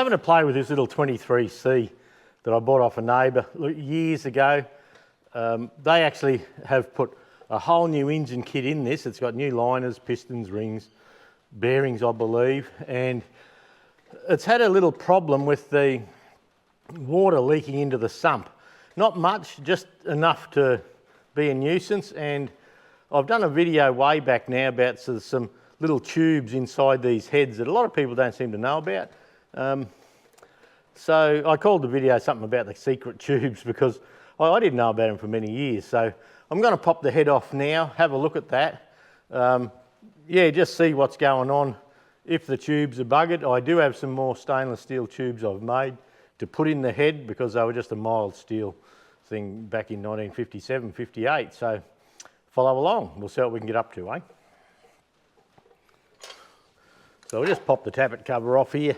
having to play with this little 23C that I bought off a neighbour years ago. They actually have put a whole new engine kit in this. It's got new liners, pistons, rings, bearings, I believe, and it's had a little problem with the water leaking into the sump. Not much, just enough to be a nuisance, and I've done a video way back now about some little tubes inside these heads that a lot of people don't seem to know about. So I called the video something about the secret tubes because I didn't know about them for many years. So I'm going to pop the head off now, have a look at that. Yeah, just see what's going on. If the tubes are buggered, I do have some more stainless steel tubes I've made to put in the head because they were just a mild steel thing back in 1957, 58. So follow along, we'll see what we can get up to, eh? So we'll just pop the tappet cover off here.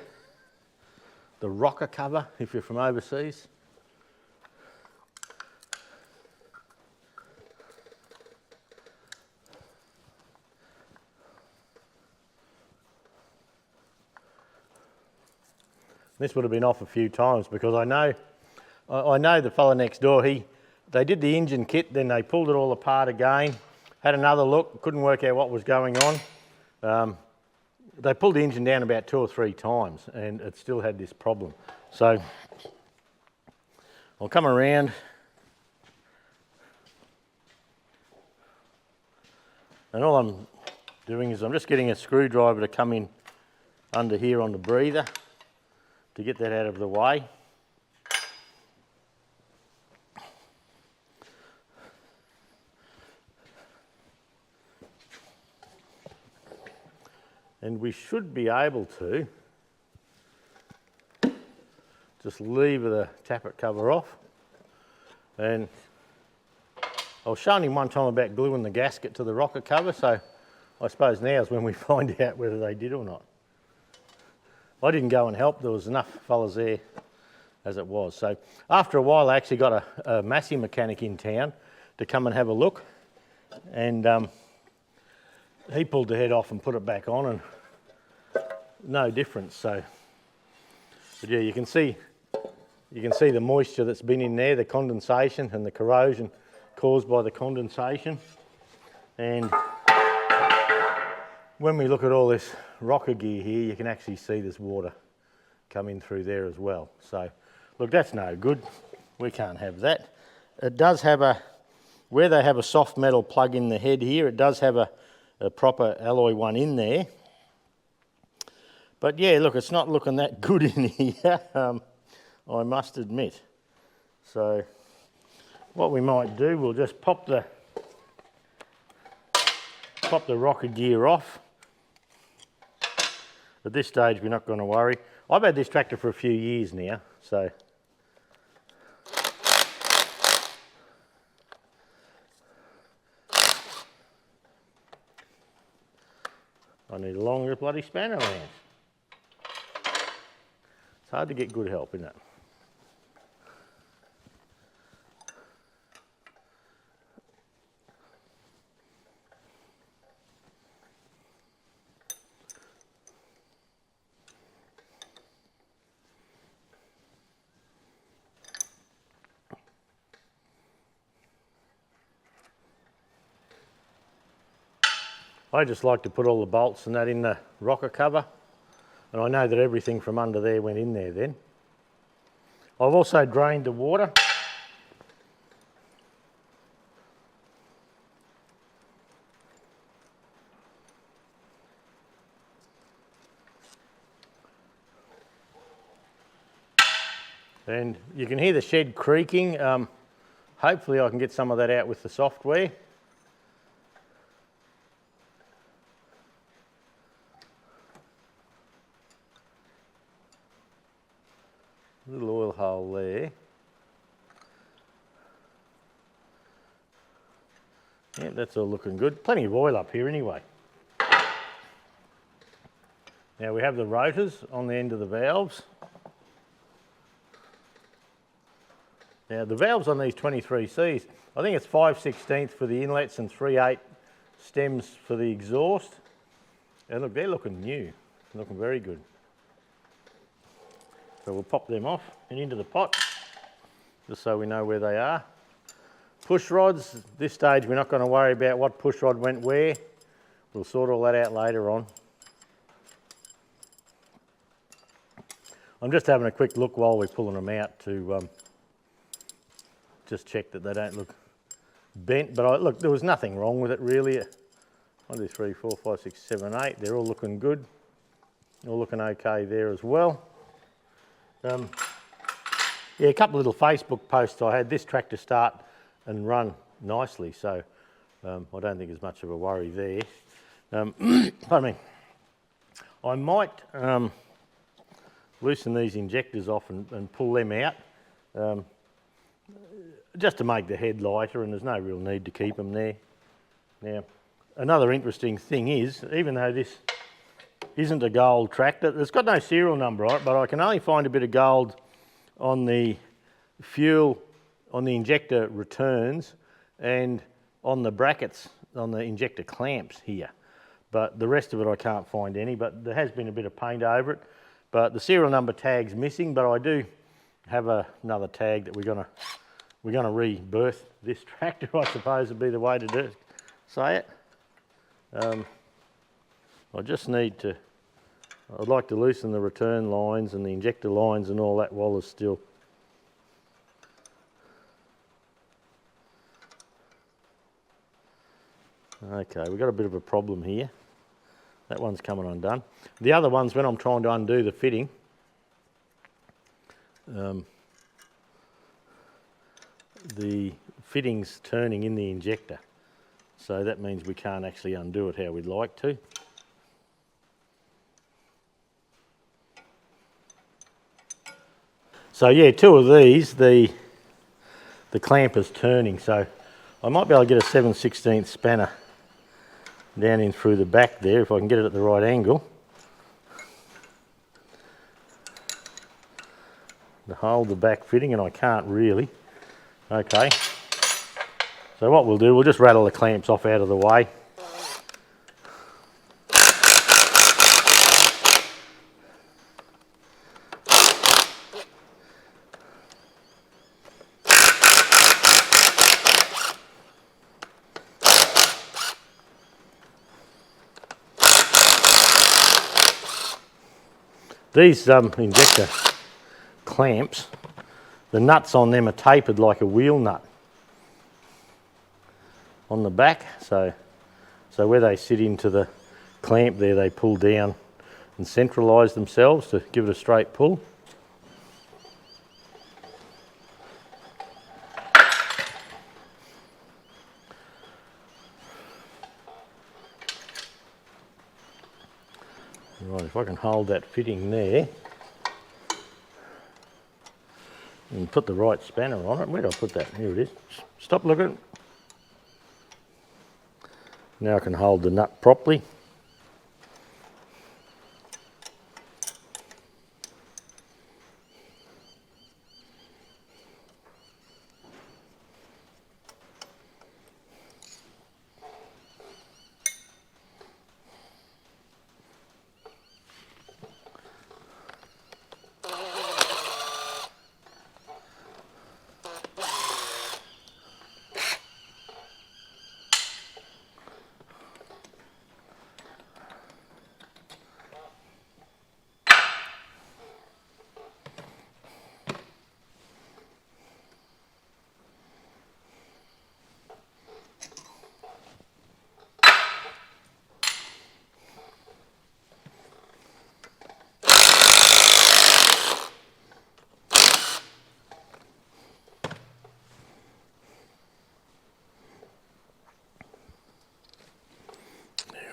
The rocker cover, if you're from overseas. This would have been off a few times because I know the fella next door, they did the engine kit, then they pulled it all apart again, had another look, couldn't work out what was going on. They pulled the engine down about 2 or 3 times and it still had this problem. So I'll come around. And all I'm doing is I'm just getting a screwdriver to come in under here on the breather to get that out of the way. And we should be able to just lever the tappet cover off. And I was showing him one time about gluing the gasket to the rocker cover, so I suppose now's when we find out whether they did or not. I didn't go and help, there was enough fellas there as it was. So after a while I actually got a Massey mechanic in town to come and have a look, and he pulled the head off and put it back on, and no difference. So, but yeah, you can see the moisture that's been in there, the condensation and the corrosion caused by the condensation. And when we look at all this rocker gear here, you can actually see this water coming through there as well. So look, that's no good. We can't have that. It does have where they have a soft metal plug in the head here, it does have a proper alloy one in there. But yeah, look, it's not looking that good in here, I must admit. So what we might do, we'll just pop the rocker gear off. At this stage, we're not going to worry. I've had this tractor for a few years now, so I need a longer bloody spanner around. It's hard to get good help, isn't it? I just like to put all the bolts and that in the rocker cover, and I know that everything from under there went in there then. I've also drained the water. And you can hear the shed creaking. Hopefully I can get some of that out with the software. Little oil hole there. Yeah, that's all looking good. Plenty of oil up here anyway. Now we have the rotors on the end of the valves. Now the valves on these 23Cs, I think it's 5/16 for the inlets and 3/8 stems for the exhaust. And look, they're looking new, looking very good. So we'll pop them off and into the pot, just so we know where they are. Push rods, this stage we're not going to worry about what push rod went where. We'll sort all that out later on. I'm just having a quick look while we're pulling them out to just check that they don't look bent. But look, there was nothing wrong with it really. 1, 2, 3, 4, 5, 6, 7, 8. They're all looking good. All looking okay there as well. Yeah, a couple of little Facebook posts I had. This tractor start and run nicely, so I don't think there's much of a worry there. Pardon me. I might loosen these injectors off and pull them out, just to make the head lighter, and there's no real need to keep them there. Now, another interesting thing is, even though this isn't a gold tractor, it's got no serial number on it, but I can only find a bit of gold on the fuel, on the injector returns, and on the brackets, on the injector clamps here. But the rest of it I can't find any, but there has been a bit of paint over it. But the serial number tag's missing, but I do have another tag that we're gonna rebirth this tractor, I suppose would be the way to say it. I just need to, I'd like to loosen the return lines and the injector lines and all that while there's still. Okay, we've got a bit of a problem here. That one's coming undone. The other ones, when I'm trying to undo the fitting, the fitting's turning in the injector. So that means we can't actually undo it how we'd like to. So yeah, two of these, the clamp is turning, so I might be able to get a 7/16 spanner down in through the back there if I can get it at the right angle to hold the back fitting, and I can't really. Okay, so what we'll do, we'll just rattle the clamps off out of the way. These injector clamps, the nuts on them are tapered like a wheel nut on the back, so where they sit into the clamp there, they pull down and centralise themselves to give it a straight pull. Right, if I can hold that fitting there and put the right spanner on it. Where did I put that? Here it is. Stop looking. Now I can hold the nut properly.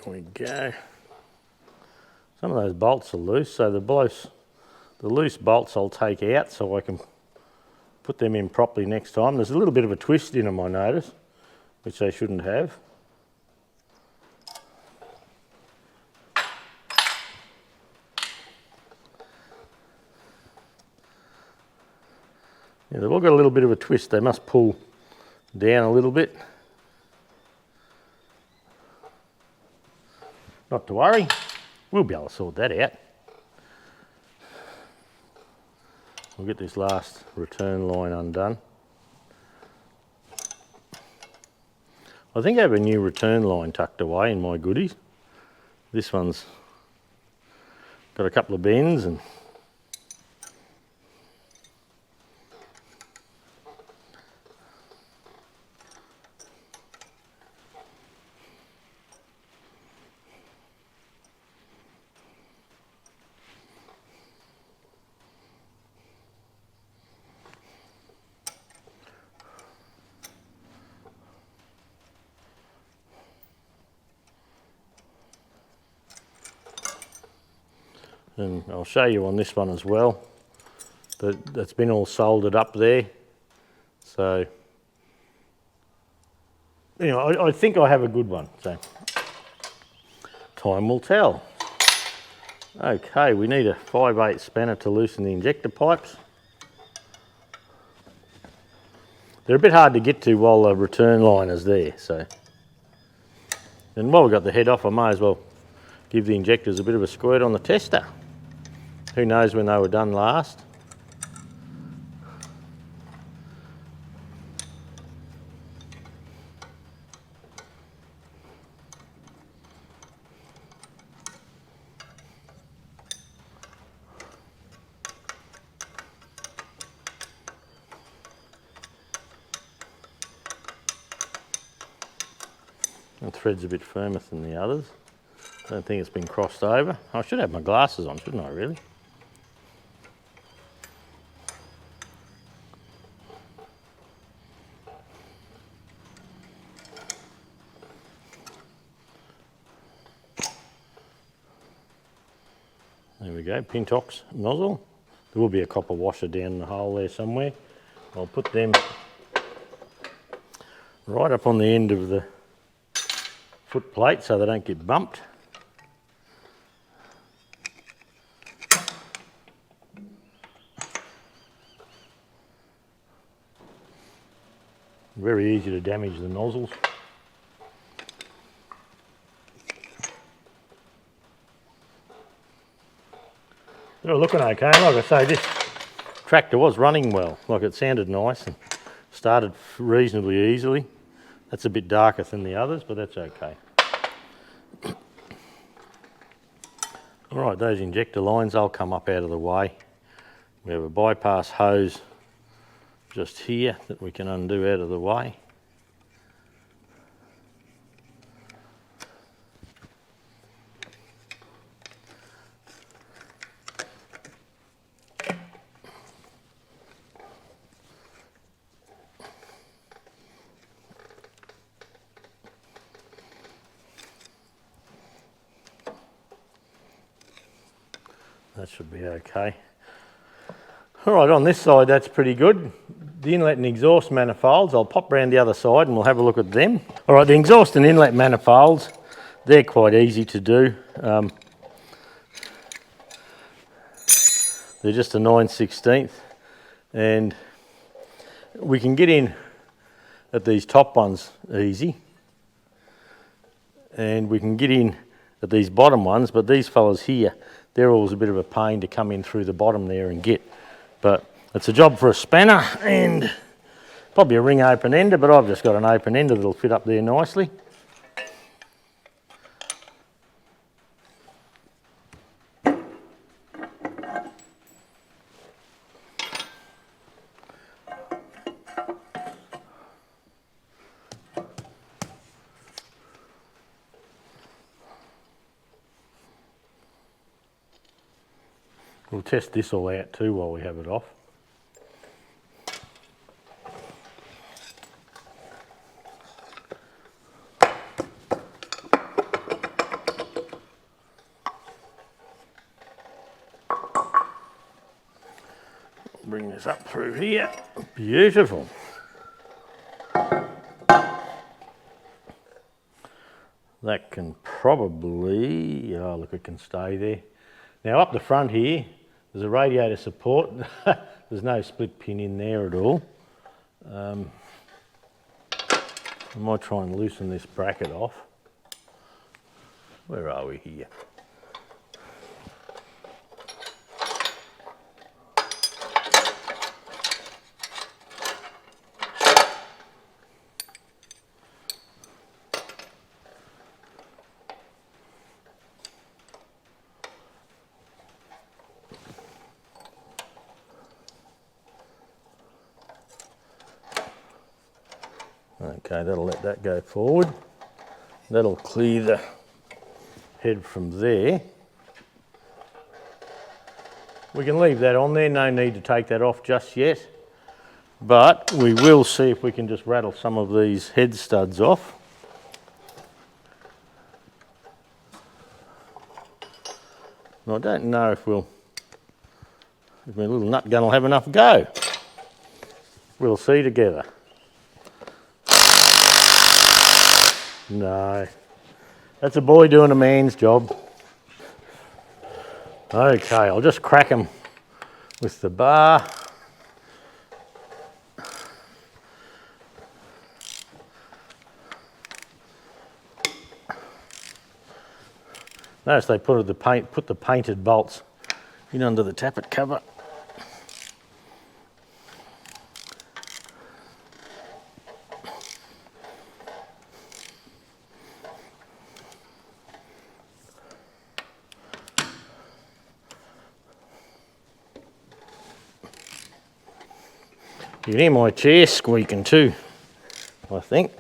There we go. Some of those bolts are loose, so the loose bolts I'll take out so I can put them in properly next time. There's a little bit of a twist in them, I notice, which they shouldn't have. Yeah, they've all got a little bit of a twist. They must pull down a little bit. Not to worry, we'll be able to sort that out. We'll get this last return line undone. I think I have a new return line tucked away in my goodies. This one's got a couple of bends and I'll show you on this one as well that's been all soldered up there. So, you know, I think I have a good one. So, time will tell. Okay, we need a 5/8 spanner to loosen the injector pipes. They're a bit hard to get to while the return line is there. So, and while we've got the head off, I may as well give the injectors a bit of a squirt on the tester. Who knows when they were done last? The thread's a bit firmer than the others. I don't think it's been crossed over. I should have my glasses on, shouldn't I, really? There we go, Pintox nozzle. There will be a copper washer down the hole there somewhere. I'll put them right up on the end of the foot plate so they don't get bumped. Very easy to damage the nozzles. They're looking okay. Like I say, this tractor was running well. Like, it sounded nice and started reasonably easily. That's a bit darker than the others, but that's okay. All right, those injector lines, they'll come up out of the way. We have a bypass hose just here that we can undo out of the way. That should be okay. All right, on this side, that's pretty good. The inlet and exhaust manifolds, I'll pop round the other side and we'll have a look at them. All right, the exhaust and inlet manifolds, they're quite easy to do. They're just a 9/16, and we can get in at these top ones easy, and we can get in at these bottom ones, but these fellas here, they're always a bit of a pain to come in through the bottom there and get. But it's a job for a spanner and probably a ring open ender, but I've just got an open ender that'll fit up there nicely. We'll test this all out too while we have it off. Bring this up through here. Beautiful. That can probably, oh look, it can stay there. Now up the front here, there's a radiator support. There's no split pin in there at all. I might try and loosen this bracket off. Where are we here? Okay, that'll let that go forward. That'll clear the head from there. We can leave that on there, no need to take that off just yet. But we will see if we can just rattle some of these head studs off. And I don't know if my little nut gun will have enough go. We'll see together. No, that's a boy doing a man's job. Okay, I'll just crack them with the bar. Notice they put the painted bolts in under the tappet cover. You can hear my chair squeaking too, I think.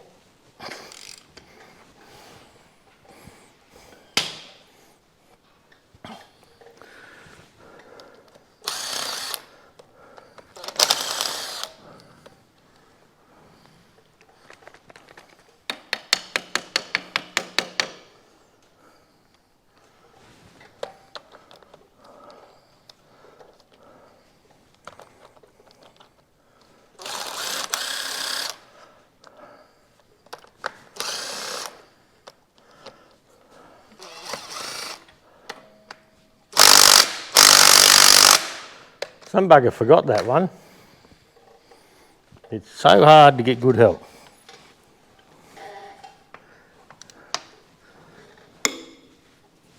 Some bugger forgot that one. It's so hard to get good help.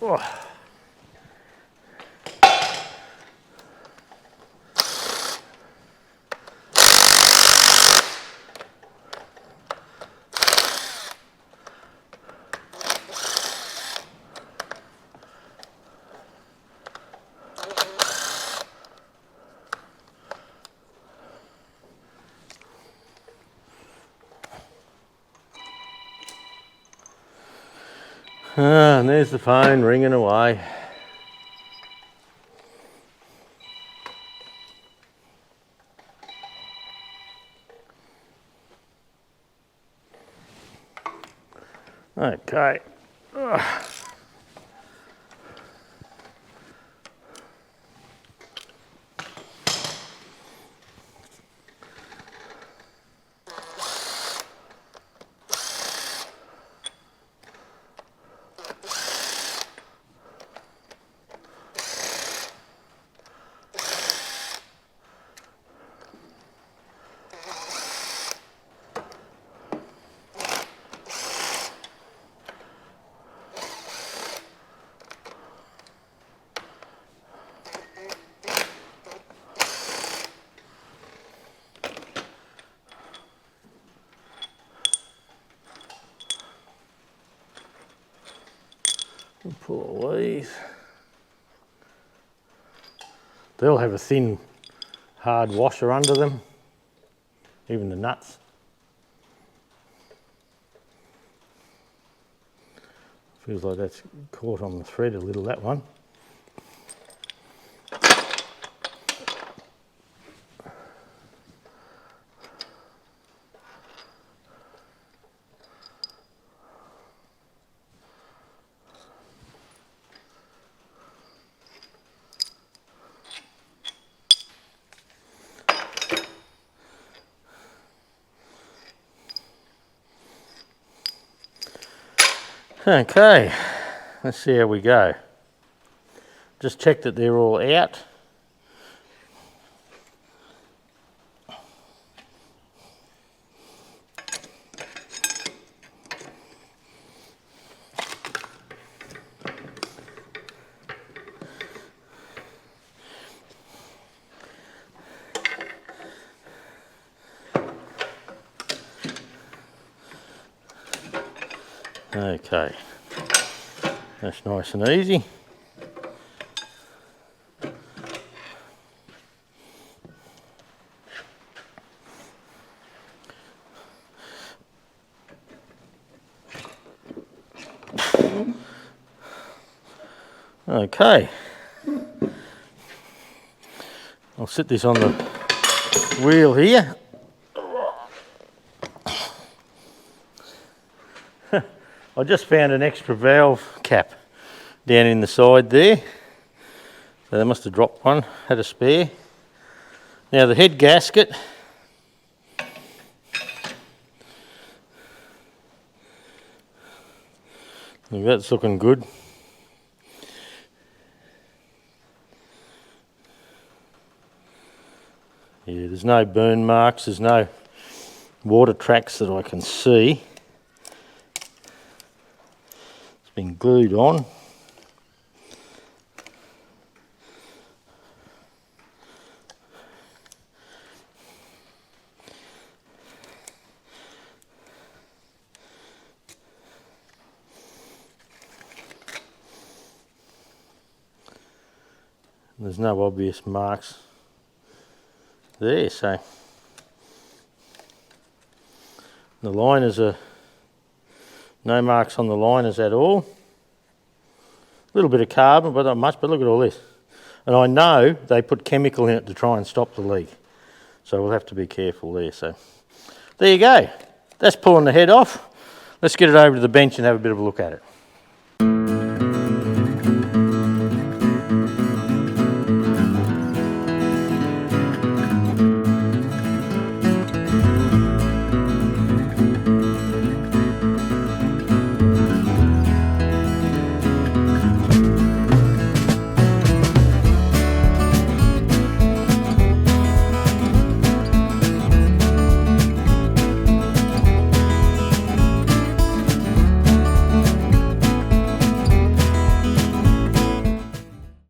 Oh. And there's the phone ringing away. Okay. Ugh. Pull all these. They'll have a thin, hard washer under them, even the nuts. Feels like that's caught on the thread a little, that one. Okay, let's see how we go. Just check that they're all out. Okay, that's nice and easy. Okay. I'll sit this on the wheel here. I just found an extra valve cap down in the side there. So they must have dropped one, had a spare. Now the head gasket. Look, that's looking good. Yeah, there's no burn marks, there's no water tracks that I can see. It's been glued on. There's no obvious marks there, so the liners are no marks on the liners at all. A little bit of carbon, but not much, but look at all this. And I know they put chemical in it to try and stop the leak, so we'll have to be careful there. So there you go, that's pulling the head off. Let's get it over to the bench and have a bit of a look at it.